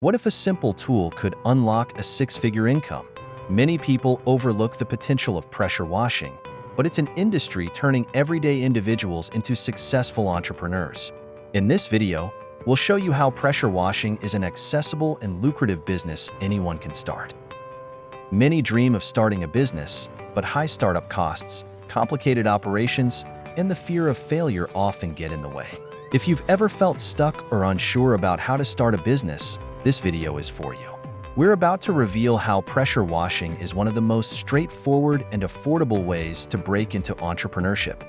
What if a simple tool could unlock a six-figure income? Many people overlook the potential of pressure washing, but it's an industry turning everyday individuals into successful entrepreneurs. In this video, we'll show you how pressure washing is an accessible and lucrative business anyone can start. Many dream of starting a business, but high startup costs, complicated operations, and the fear of failure often get in the way. If you've ever felt stuck or unsure about how to start a business, this video is for you. We're about to reveal how pressure washing is one of the most straightforward and affordable ways to break into entrepreneurship.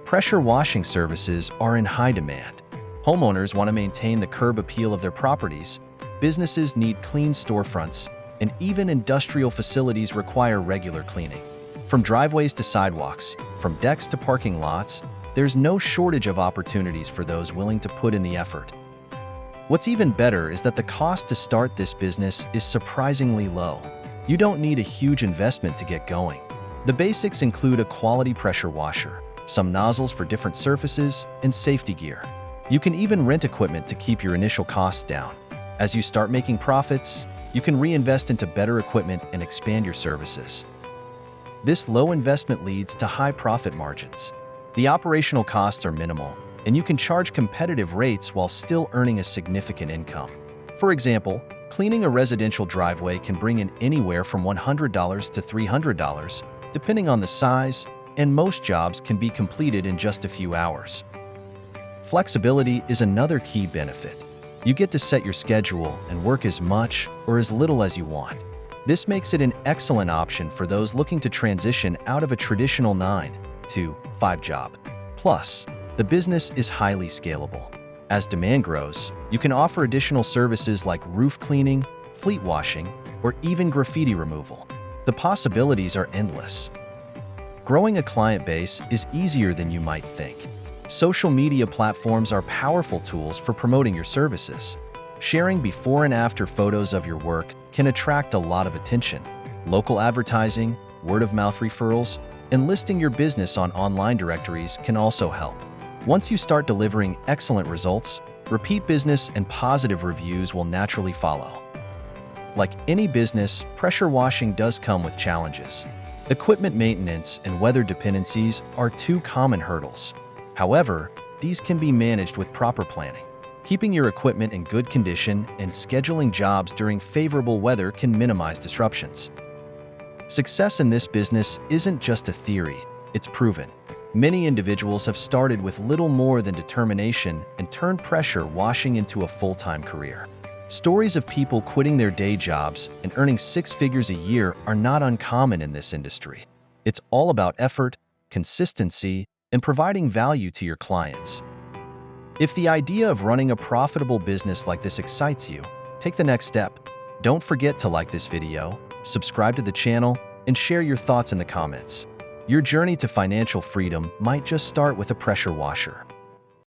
Pressure washing services are in high demand. Homeowners want to maintain the curb appeal of their properties, businesses need clean storefronts, and even industrial facilities require regular cleaning. From driveways to sidewalks, from decks to parking lots, there's no shortage of opportunities for those willing to put in the effort. What's even better is that the cost to start this business is surprisingly low. You don't need a huge investment to get going. The basics include a quality pressure washer, some nozzles for different surfaces, and safety gear. You can even rent equipment to keep your initial costs down. As you start making profits, you can reinvest into better equipment and expand your services. This low investment leads to high profit margins. The operational costs are minimal, and you can charge competitive rates while still earning a significant income. For example, cleaning a residential driveway can bring in anywhere from $100 to $300, depending on the size, and most jobs can be completed in just a few hours. Flexibility is another key benefit. You get to set your schedule and work as much or as little as you want. This makes it an excellent option for those looking to transition out of a traditional 9 to 5 job. Plus, the business is highly scalable. As demand grows, you can offer additional services like roof cleaning, fleet washing, or even graffiti removal. The possibilities are endless. Growing a client base is easier than you might think. Social media platforms are powerful tools for promoting your services. Sharing before and after photos of your work can attract a lot of attention. Local advertising, word-of-mouth referrals, and listing your business on online directories can also help. Once you start delivering excellent results, repeat business and positive reviews will naturally follow. Like any business, pressure washing does come with challenges. Equipment maintenance and weather dependencies are two common hurdles. However, these can be managed with proper planning. Keeping your equipment in good condition and scheduling jobs during favorable weather can minimize disruptions. Success in this business isn't just a theory, it's proven. Many individuals have started with little more than determination and turned pressure washing into a full-time career. Stories of people quitting their day jobs and earning 6 figures a year are not uncommon in this industry. It's all about effort, consistency, and providing value to your clients. If the idea of running a profitable business like this excites you, take the next step. Don't forget to like this video, subscribe to the channel, and share your thoughts in the comments. Your journey to financial freedom might just start with a pressure washer.